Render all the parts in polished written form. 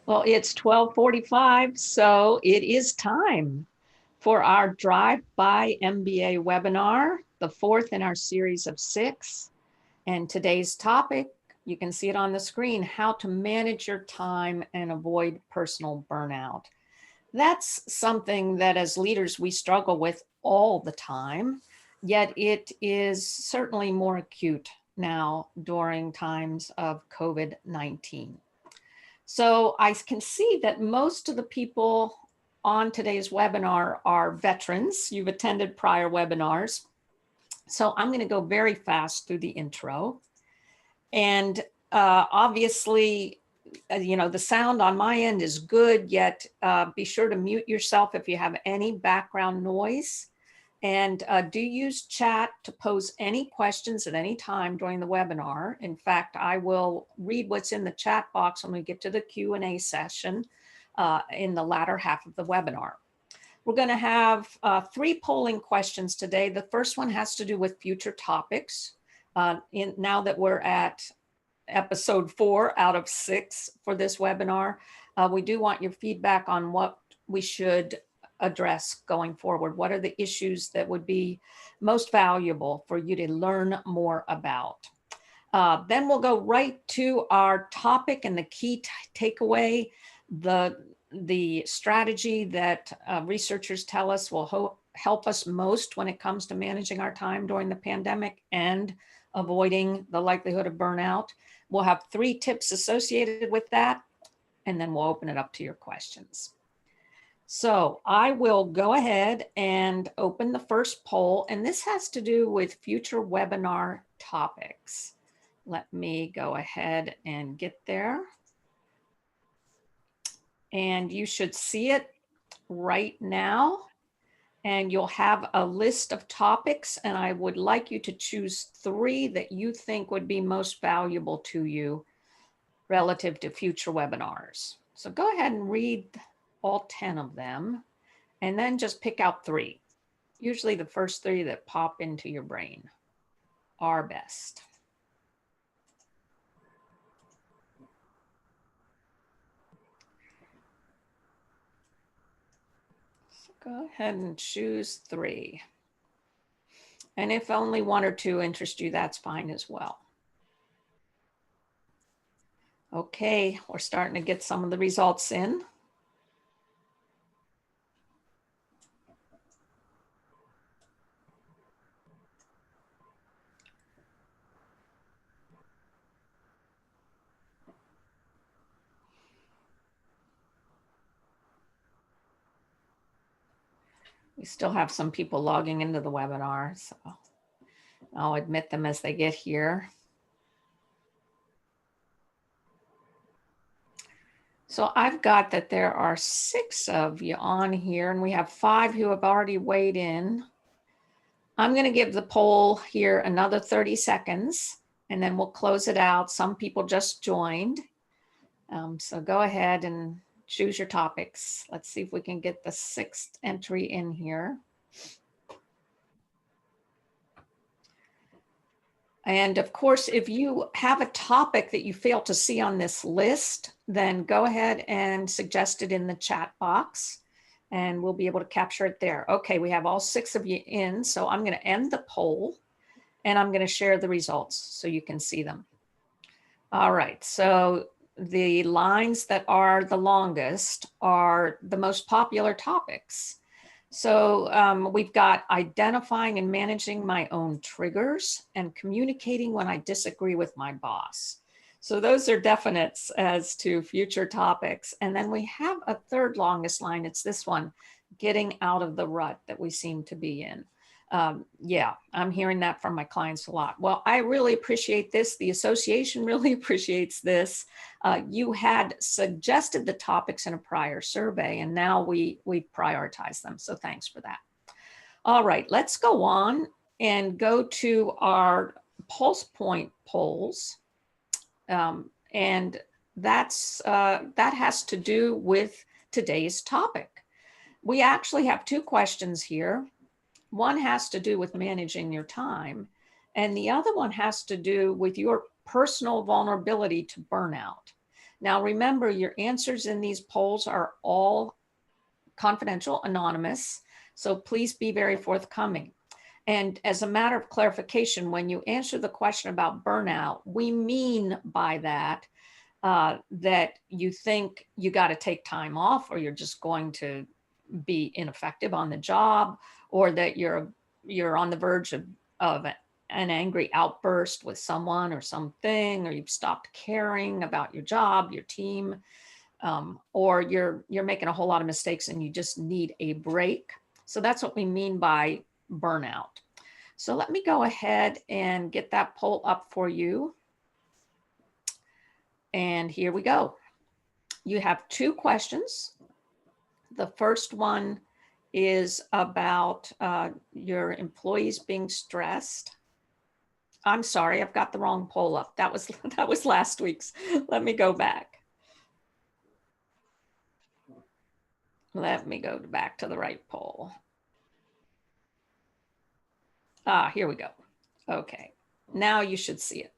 Well, it's 12:45, so it is time for our Drive-By MBA webinar, the fourth in our series of 6. And today's topic, you can see it on the screen, how to manage your time and avoid personal burnout. That's something that as leaders we struggle with all the time, yet it is certainly more acute now during times of COVID-19. So I can see that most of the people on today's webinar are veterans. You've attended prior webinars. So I'm going to go very fast through the intro. And obviously, the sound on my end is good, yet be sure to mute yourself if you have any background noise. And do use chat to pose any questions at any time during the webinar. In fact, I will read what's in the chat box when we get to the Q&A session in the latter half of the webinar. We're going to have 3 polling questions today. The first one has to do with future topics. Now that we're at episode 4 out of 6 for this webinar, we do want your feedback on what we should address going forward. What are the issues that would be most valuable for you to learn more about? Then we'll go right to our topic and the key takeaway, the strategy that researchers tell us will help us most when it comes to managing our time during the pandemic and avoiding the likelihood of burnout. We'll have 3 tips associated with that, and then we'll open it up to your questions. So I will go ahead and open the first poll, and this has to do with future webinar topics. Let me go ahead and get there. And you should see it right now. And you'll have a list of topics, and I would like you to choose 3 that you think would be most valuable to you relative to future webinars. So go ahead and read all 10 of them, and then just pick out 3. Usually the first 3 that pop into your brain are best. So go ahead and choose 3. And if only 1 or 2 interest you, that's fine as well. Okay, we're starting to get some of the results in. We still have some people logging into the webinar, so I'll admit them as they get here. So I've got that there are 6 of you on here, and we have 5 who have already weighed in. I'm going to give the poll here another 30 seconds, and then we'll close it out. Some people just joined. So go ahead and choose your topics. Let's see if we can get the 6th entry in here. And of course, if you have a topic that you fail to see on this list, then go ahead and suggest it in the chat box, and we'll be able to capture it there. Okay, we have all 6 of you in, so I'm going to end the poll, and I'm going to share the results so you can see them. All right, so the lines that are the longest are the most popular topics. So we've got identifying and managing my own triggers and communicating when I disagree with my boss. So those are definites as to future topics. And then we have a 3rd longest line. It's this one, getting out of the rut that we seem to be in. Yeah, I'm hearing that from my clients a lot. Well, I really appreciate this. The association really appreciates this. You had suggested the topics in a prior survey, and now we prioritize them. So thanks for that. All right, let's go on and go to our pulse point polls. And that has to do with today's topic. We actually have 2 questions here. One has to do with managing your time, and the other one has to do with your personal vulnerability to burnout. Now, remember, your answers in these polls are all confidential, anonymous, so please be very forthcoming. And as a matter of clarification, when you answer the question about burnout, we mean by that that you think you got to take time off, or you're just going to be ineffective on the job, or that you're on the verge of an angry outburst with someone or something, or you've stopped caring about your job, your team, or you're making a whole lot of mistakes and you just need a break. So that's what we mean by burnout. So let me go ahead and get that poll up for you. And here we go. You have 2 questions. The first one is about your employees being stressed. I'm sorry, I've got the wrong poll up. That was last week's. Let me go back. Let me go back to the right poll. Here we go. Okay, now you should see it.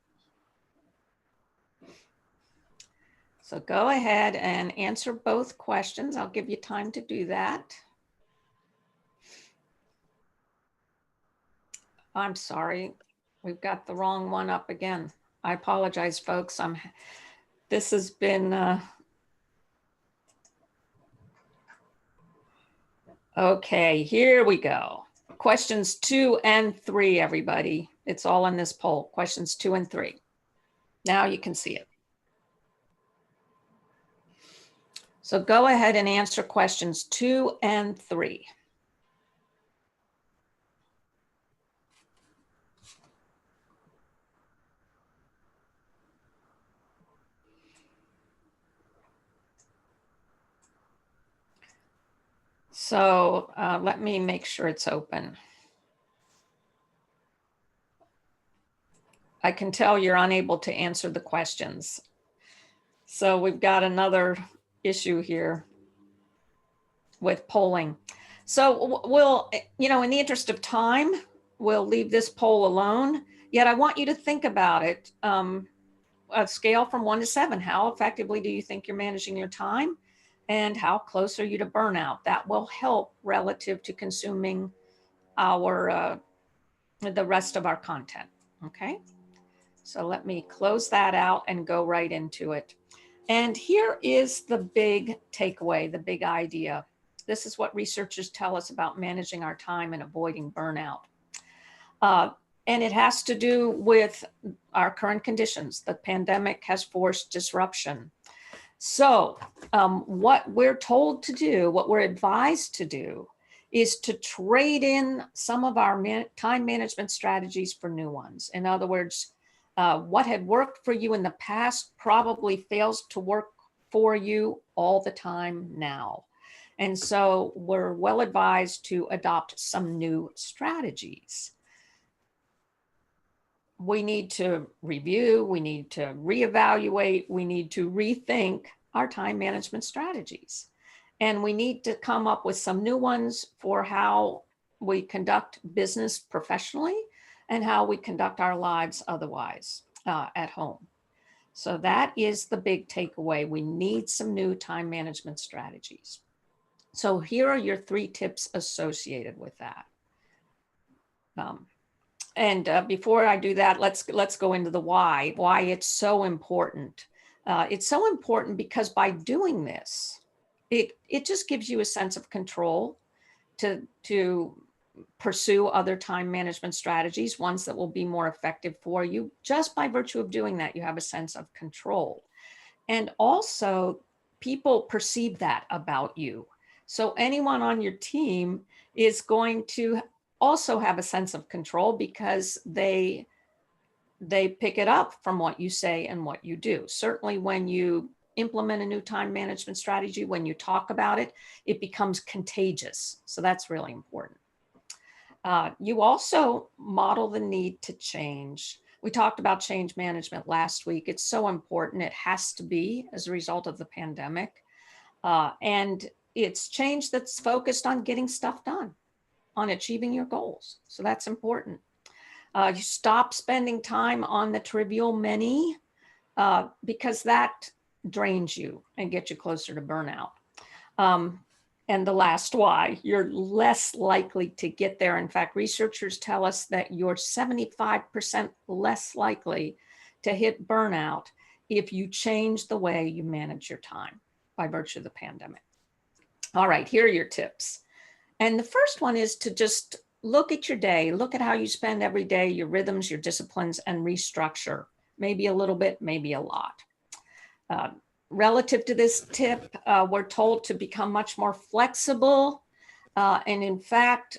So go ahead and answer both questions. I'll give you time to do that. I'm sorry, we've got the wrong one up again. I apologize, folks. This has been, okay, here we go. Questions 2 and 3, everybody. It's all in this poll, questions 2 and 3. Now you can see it. So go ahead and answer questions 2 and 3. So let me make sure it's open. I can tell you're unable to answer the questions. So we've got another issue here with polling. So we'll, in the interest of time, we'll leave this poll alone. Yet I want you to think about it. A scale from 1 to 7, how effectively do you think you're managing your time? And how close are you to burnout? That will help relative to consuming the rest of our content, okay? So let me close that out and go right into it. And here is the big takeaway, the big idea. This is what researchers tell us about managing our time and avoiding burnout. And it has to do with our current conditions. The pandemic has forced disruption. So what we're told to do, what we're advised to do, is to trade in some of our time management strategies for new ones. In other words, what had worked for you in the past probably fails to work for you all the time now. And so we're well advised to adopt some new strategies. We need to review, we need to reevaluate, we need to rethink our time management strategies. And we need to come up with some new ones for how we conduct business professionally and how we conduct our lives otherwise at home. So that is the big takeaway. We need some new time management strategies. So here are your 3 tips associated with that. And before I do that, let's go into the why it's so important. It's so important because by doing this, it just gives you a sense of control to pursue other time management strategies, ones that will be more effective for you. Just by virtue of doing that, you have a sense of control. And also, people perceive that about you. So anyone on your team is going to also have a sense of control because they pick it up from what you say and what you do. Certainly when you implement a new time management strategy, when you talk about it, it becomes contagious. So that's really important. You also model the need to change. We talked about change management last week. It's so important. It has to be as a result of the pandemic. And it's change that's focused on getting stuff done, on achieving your goals. So that's important. You stop spending time on the trivial many because that drains you and gets you closer to burnout. And the last why, you're less likely to get there. In fact, researchers tell us that you're 75% less likely to hit burnout if you change the way you manage your time by virtue of the pandemic. All right, here are your tips. And the first one is to just look at your day, look at how you spend every day, your rhythms, your disciplines, and restructure. Maybe a little bit, maybe a lot. Relative to this tip, we're told to become much more flexible. And in fact,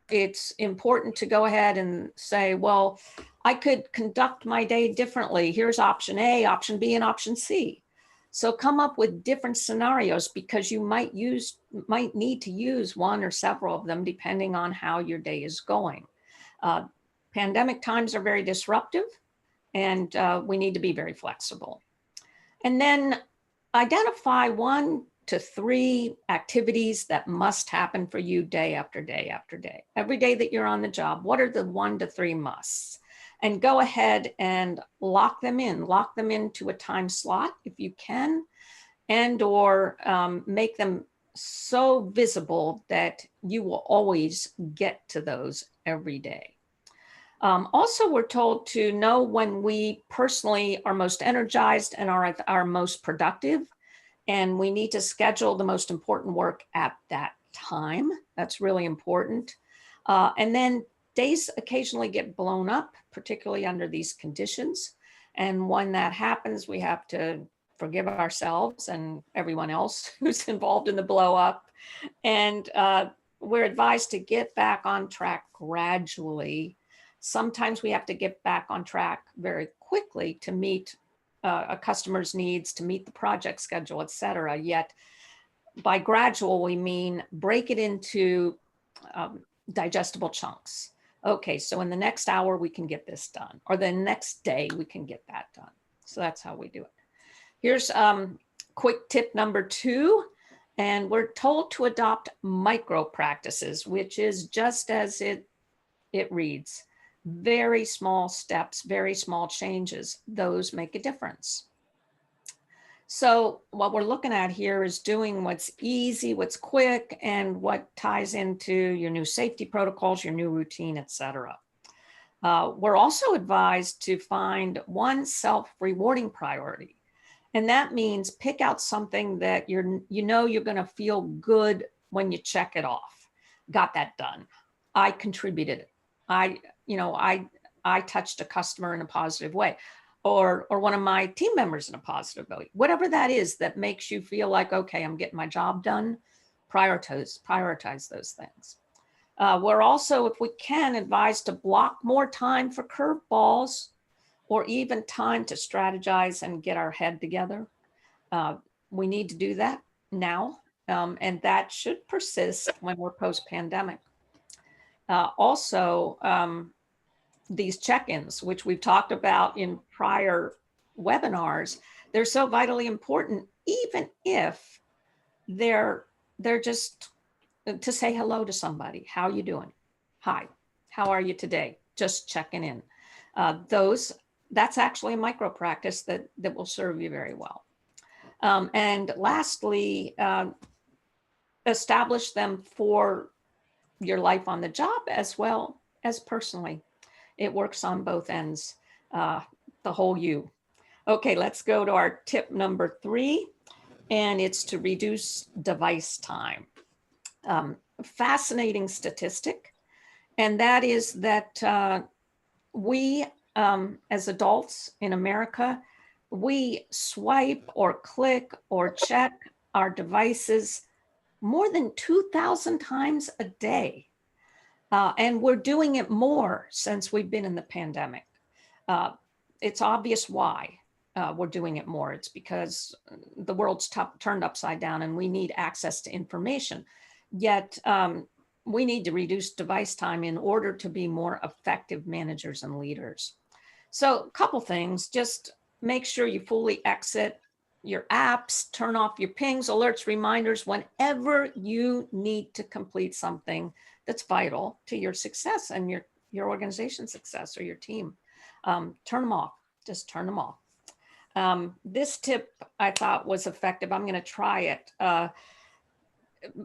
it's important to go ahead and say, well, I could conduct my day differently. Here's option A, option B, and option C. So come up with different scenarios because you might need to use one or several of them depending on how your day is going. Pandemic times are very disruptive, and we need to be very flexible. And then identify 1 to 3 activities that must happen for you day after day after day. Every day that you're on the job, what are the 1 to 3 musts? And go ahead and lock them into a time slot if you can, and or make them so visible that you will always get to those every day. Also, we're told to know when we personally are most energized and are at our most productive, and we need to schedule the most important work at that time. That's really important. And then days occasionally get blown up, particularly under these conditions. And when that happens, we have to forgive ourselves and everyone else who's involved in the blow up. And we're advised to get back on track gradually. Sometimes we have to get back on track very quickly to meet a customer's needs, to meet the project schedule, et cetera. Yet by gradual, we mean break it into digestible chunks. Okay, so in the next hour, we can get this done, or the next day, we can get that done. So that's how we do it. Here's quick tip number 2. And we're told to adopt micro practices, which is just as it reads. Very small steps, very small changes. Those make a difference. So what we're looking at here is doing what's easy, what's quick, and what ties into your new safety protocols, your new routine, et cetera. We're also advised to find one self-rewarding priority. And that means pick out something that you're going to feel good when you check it off. Got that done. I contributed. I touched a customer in a positive way, or one of my team members in a positive way. Whatever that is that makes you feel like, okay, I'm getting my job done. Prioritize those things. We're also, if we can, advised to block more time for curveballs, or even time to strategize and get our head together. We need to do that now, and that should persist when we're post-pandemic. Also, these check-ins, which we've talked about in prior webinars, they're so vitally important, even if they're just to say hello to somebody. How are you doing? Hi, how are you today? Just checking in. That's actually a micro practice that will serve you very well. And lastly, establish them for your life on the job as well as personally. It works on both ends, the whole you. Okay, let's go to our tip number 3, and it's to reduce device time. Fascinating statistic, and that is that we, as adults in America, we swipe or click or check our devices more than 2,000 times a day. And we're doing it more since we've been in the pandemic. It's obvious why we're doing it more. It's because the world's turned upside down and we need access to information. Yet we need to reduce device time in order to be more effective managers and leaders. So a couple things, just make sure you fully exit your apps, turn off your pings, alerts, reminders, whenever you need to complete something that's vital to your success and your organization's success or your team. Turn them off, just turn them off. This tip I thought was effective. I'm going to try it.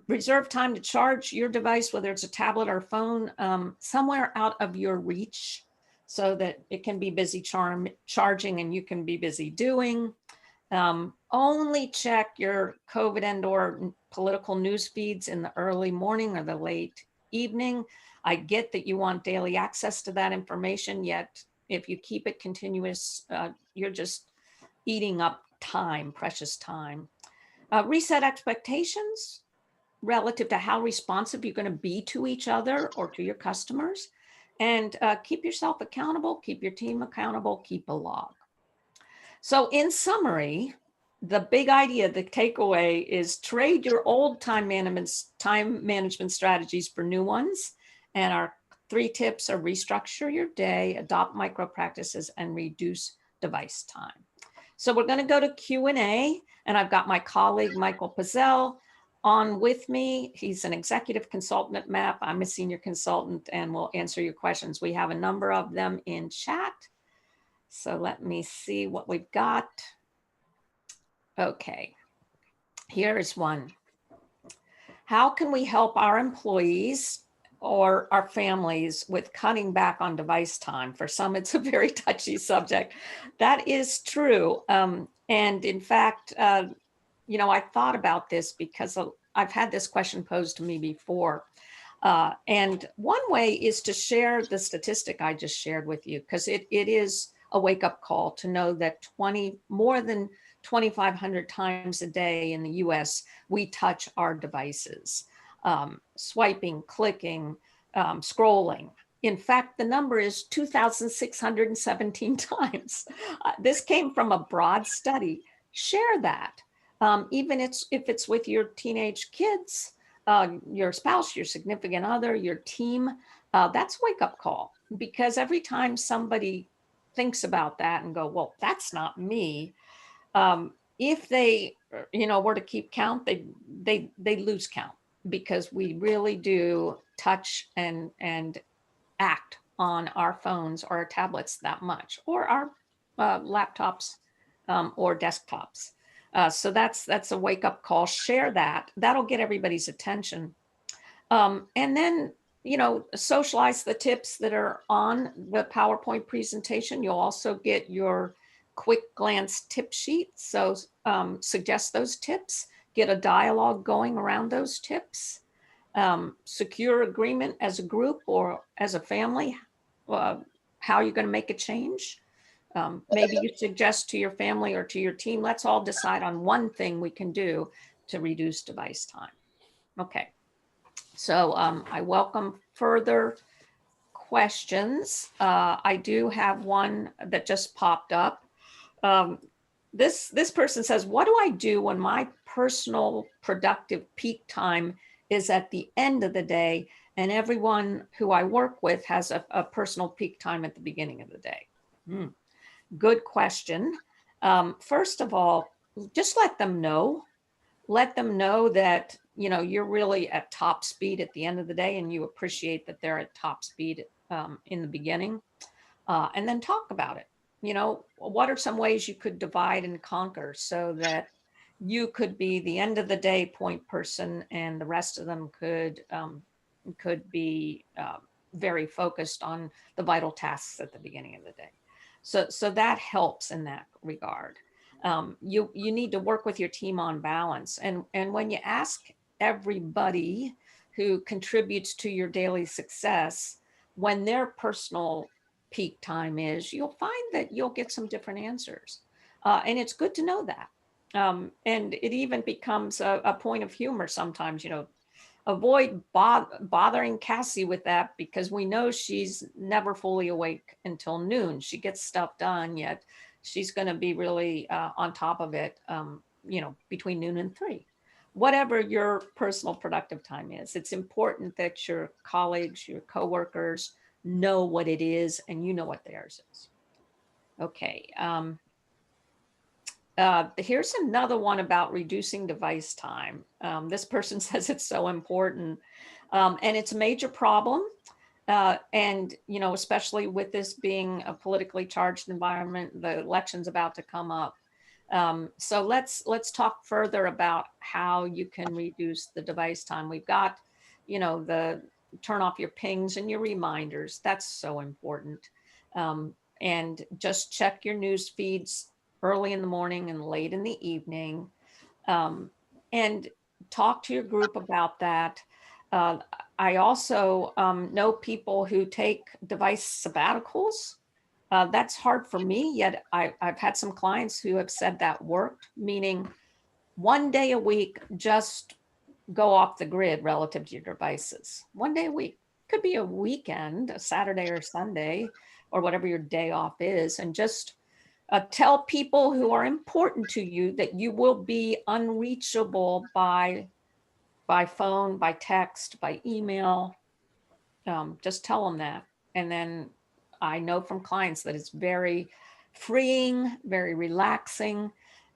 Reserve time to charge your device, whether it's a tablet or phone, somewhere out of your reach so that it can be busy charging and you can be busy doing. Only check your COVID and/or political news feeds in the early morning or the late evening. I get that you want daily access to that information, yet if you keep it continuous, you're just eating up time, precious time. Reset expectations relative to how responsive you're going to be to each other or to your customers, and keep yourself accountable, keep your team accountable, keep a log. So in summary, the big idea, the takeaway is trade your old time management strategies for new ones. And our 3 tips are restructure your day, adopt micro practices, and reduce device time. So we're going to go to Q&A, and I've got my colleague, Michael Pizzell, on with me. He's an executive consultant at MAP. I'm a senior consultant, and we'll answer your questions. We have a number of them in chat. So let me see what we've got. Okay, here is one. How can we help our employees or our families with cutting back on device time? For some, it's a very touchy subject. That is true. And in fact, I thought about this because I've had this question posed to me before. And one way is to share the statistic I just shared with you, because it is a wake-up call to know that more than 2,500 times a day in the US, we touch our devices, swiping, clicking, scrolling. In fact, the number is 2,617 times. This came from a broad study. Share that. Even if it's with your teenage kids, your spouse, your significant other, your team, that's a wake-up call, because every time somebody thinks about that and go, well, that's not me. If they, were to keep count, they lose count, because we really do touch and act on our phones or our tablets that much, or our laptops or desktops. So that's a wake-up call. Share that. That'll get everybody's attention. And then, socialize the tips that are on the PowerPoint presentation. You'll also get your quick glance tip sheet. So suggest those tips, get a dialogue going around those tips, secure agreement as a group or as a family, how you're going to make a change. Maybe you suggest to your family or to your team, let's all decide on one thing we can do to reduce device time. Okay. So I welcome further questions. I do have one that just popped up. This person says, what do I do when my personal productive peak time is at the end of the day and everyone who I work with has a personal peak time at the beginning of the day? Good question. First of all, just let them know. Let them know that, you're really at top speed at the end of the day and you appreciate that they're at top speed in the beginning. And then talk about it. What are some ways you could divide and conquer so that you could be the end of the day point person and the rest of them could be very focused on the vital tasks at the beginning of the day. So that helps in that regard. You need to work with your team on balance. And when you ask everybody who contributes to your daily success when their personal peak time is, you'll find that you'll get some different answers. And it's good to know that. And it even becomes a point of humor sometimes, avoid bothering Cassie with that, because we know she's never fully awake until noon. She gets stuff done, yet she's going to be really on top of it, between noon and 3. Whatever your personal productive time is, it's important that your colleagues, your coworkers know what it is and you know what theirs is. Okay. Here's another one about reducing device time. This person says it's so important, and it's a major problem. And, especially with this being a politically charged environment, the election's about to come up. So let's talk further about how you can reduce the device time. We've got, the turn off your pings and your reminders. That's so important. And just check your news feeds early in the morning and late in the evening. And talk to your group about that. Uh, I also know people who take device sabbaticals. That's hard for me, yet I've had some clients who have said that worked, meaning one day a week, just go off the grid relative to your devices. One day a week. Could be a weekend, a Saturday or Sunday, or whatever your day off is, and just tell people who are important to you that you will be unreachable by phone, by text, by email. Just tell them that. And then I know from clients that it's very freeing, very relaxing,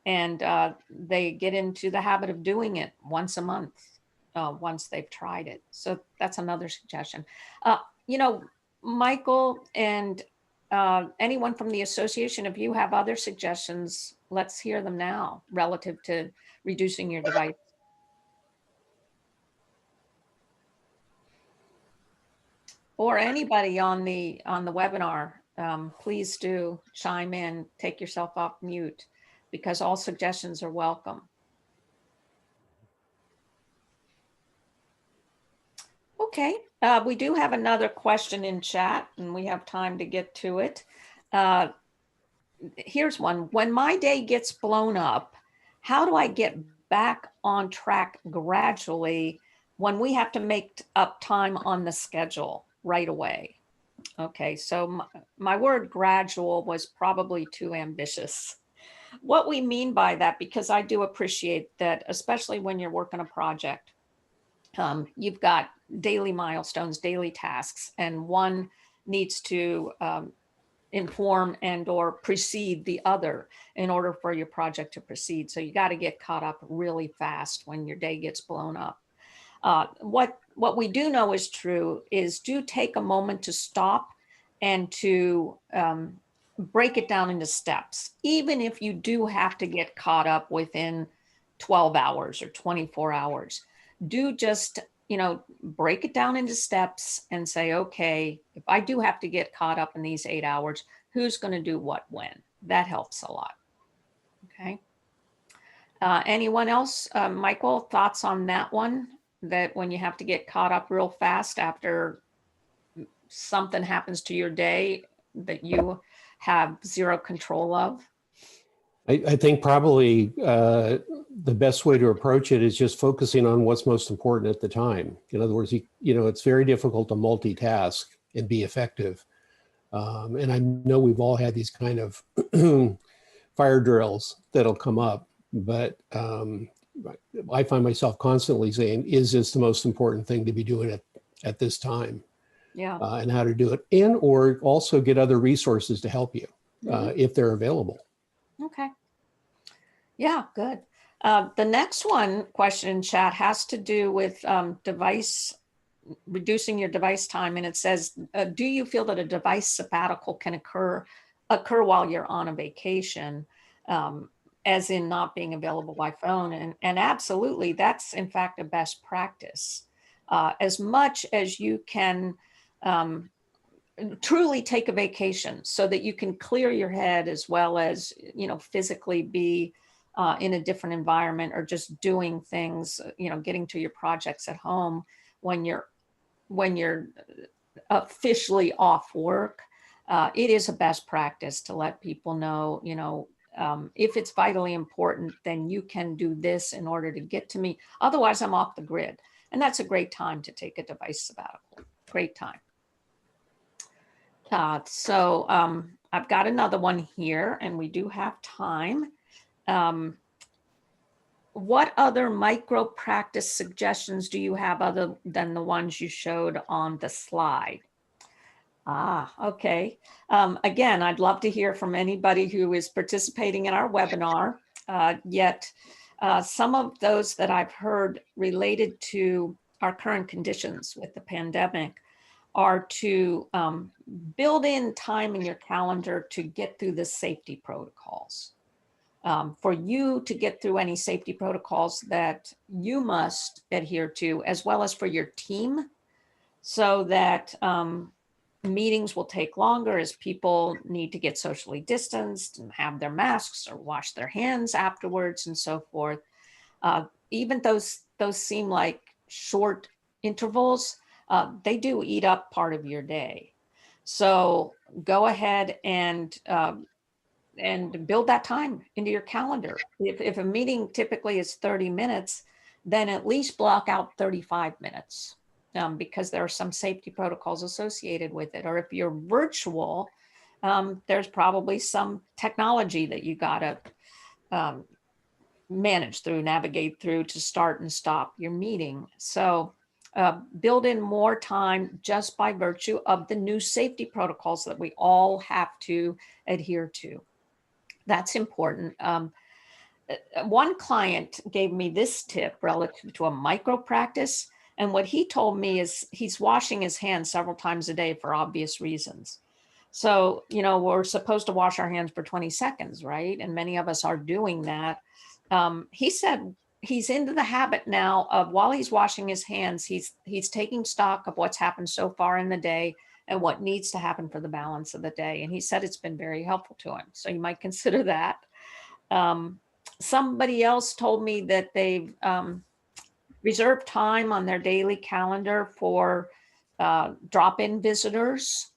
and they get into the habit of doing it once a month once they've tried it. So that's another suggestion. You know, Michael and anyone from the association, if you have other suggestions, let's hear them now relative to reducing your device. Or anybody on the webinar, please do chime in, take yourself off mute, because all suggestions are welcome. Okay, we do have another question in chat, and we have time to get to it. Here's one. When my day gets blown up, how do I get back on track gradually when we have to make up time on the schedule right away? Okay, so my word gradual was probably too ambitious. What we mean by that, because I do appreciate that, especially when you're working a project, you've got daily milestones, daily tasks, and one needs to inform and or precede the other in order for your project to proceed. So you got to get caught up really fast when your day gets blown up. What we do know is true is do take a moment to stop and to break it down into steps. Even if you do have to get caught up within 12 hours or 24 hours, do just, break it down into steps and say, okay, if I do have to get caught up in these 8 hours, who's going to do what when? That helps a lot. Okay. Anyone else? Michael, thoughts on that one? That when you have to get caught up real fast after something happens to your day that you have zero control of? I think probably the best way to approach it is just focusing on what's most important at the time. In other words, it's very difficult to multitask and be effective. And I know we've all had these kind of fire drills that'll come up, but I find myself constantly saying, is this the most important thing to be doing at this time? Yeah. And how to do it, and or also get other resources to help you if they're available. Okay. Yeah, good. The next question in chat has to do with reducing your device time. And it says, do you feel that a device sabbatical can occur while you're on a vacation, as in not being available by phone? And absolutely, that's in fact a best practice. As much as you can truly take a vacation so that you can clear your head as well as, physically be in a different environment, or just doing things, getting to your projects at home when you're officially off work. It is a best practice to let people know, if it's vitally important, then you can do this in order to get to me. Otherwise, I'm off the grid. And that's a great time to take a device sabbatical. Great time. So I've got another one here, and we do have time. What other micro practice suggestions do you have other than the ones you showed on the slide? Okay. Again, I'd love to hear from anybody who is participating in our webinar. Yet some of those that I've heard related to our current conditions with the pandemic are to build in time in your calendar to get through the safety protocols. for you to get through any safety protocols that you must adhere to, as well as for your team, so that meetings will take longer as people need to get socially distanced and have their masks or wash their hands afterwards and so forth. Even those seem like short intervals, they do eat up part of your day. So go ahead and build that time into your calendar. If a meeting typically is 30 minutes, then at least block out 35 minutes. Because there are some safety protocols associated with it. Or if you're virtual, there's probably some technology that you gotta manage through, navigate through to start and stop your meeting. So build in more time just by virtue of the new safety protocols that we all have to adhere to. That's important. One client gave me this tip relative to a micro practice. And what he told me is he's washing his hands several times a day for obvious reasons. So, we're supposed to wash our hands for 20 seconds, right? And many of us are doing that. He said he's into the habit now of, while he's washing his hands, he's taking stock of what's happened so far in the day and what needs to happen for the balance of the day. And he said it's been very helpful to him. So you might consider that. Somebody else told me that they've reserve time on their daily calendar for drop-in visitors.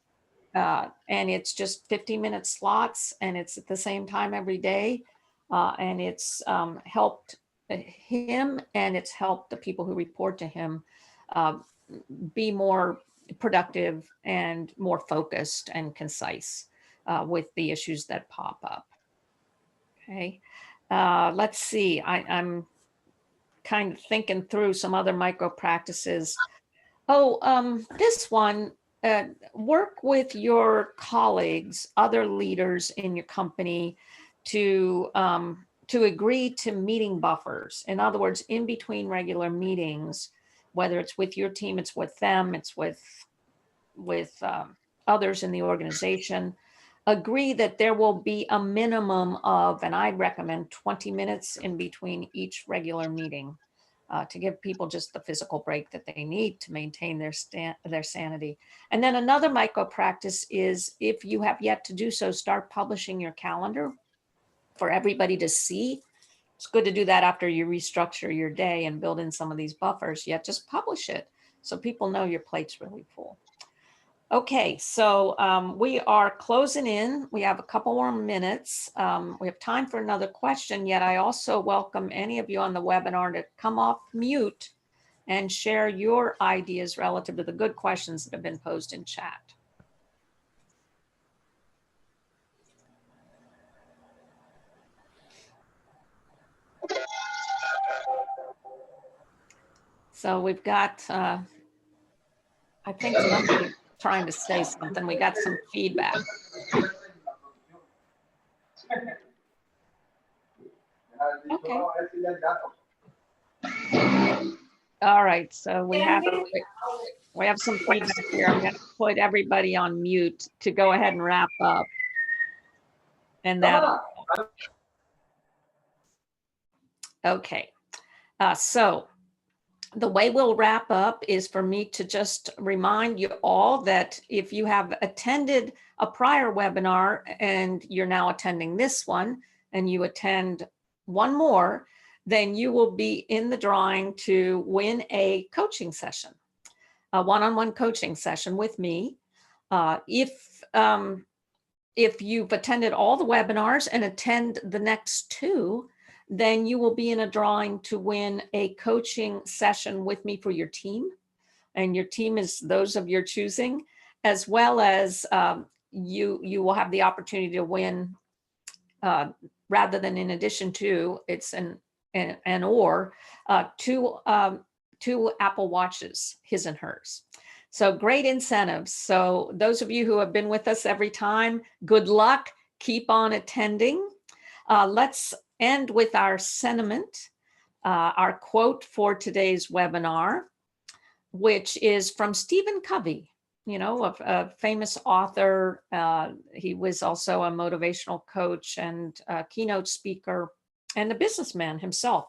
And it's just 15-minute slots, and it's at the same time every day. And it's helped him, and it's helped the people who report to him be more productive and more focused and concise with the issues that pop up. Okay, let's see. I'm kind of thinking through some other micro practices. This one, work with your colleagues, other leaders in your company to agree to meeting buffers. In other words, in between regular meetings, whether it's with your team, it's with them, it's with others in the organization, agree that there will be a minimum of, and I'd recommend 20 minutes in between each regular meeting to give people just the physical break that they need to maintain their sanity. And then another micro practice is, if you have yet to do so, start publishing your calendar for everybody to see. It's good to do that after you restructure your day and build in some of these buffers, yet just publish it so people know your plate's really full. Okay, so we are closing in. We have a couple more minutes. We have time for another question, yet I also welcome any of you on the webinar to come off mute and share your ideas relative to the good questions that have been posed in chat. So we've got, I think somebody trying to say something. We got some feedback. Okay. All right, so we have some feedback here. I'm going to put everybody on mute to go ahead and wrap up. And that. Okay. So the way we'll wrap up is for me to just remind you all that if you have attended a prior webinar and you're now attending this one, and you attend one more, then you will be in the drawing to win a coaching session, a one-on-one coaching session with me. If you've attended all the webinars and attend the next two, then you will be in a drawing to win a coaching session with me for your team. And your team is those of your choosing, as well as you will have the opportunity to win, rather than in addition to, it's two Apple Watches, his and hers. So great incentives. So those of you who have been with us every time, good luck, keep on attending. Let's end with our sentiment, our quote for today's webinar, which is from Stephen Covey. a famous author. He was also a motivational coach and a keynote speaker and a businessman himself.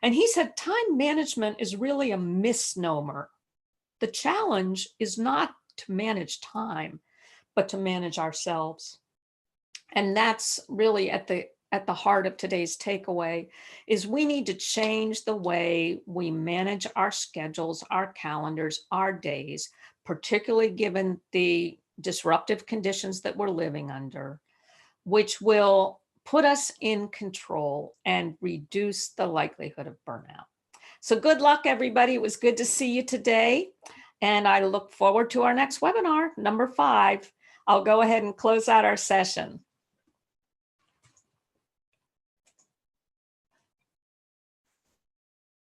And he said, time management is really a misnomer. The challenge is not to manage time, but to manage ourselves. And that's really at the heart of today's takeaway, is we need to change the way we manage our schedules, our calendars, our days, particularly given the disruptive conditions that we're living under, which will put us in control and reduce the likelihood of burnout. So good luck, everybody. It was good to see you today. And I look forward to our next webinar, number 5. I'll go ahead and close out our session.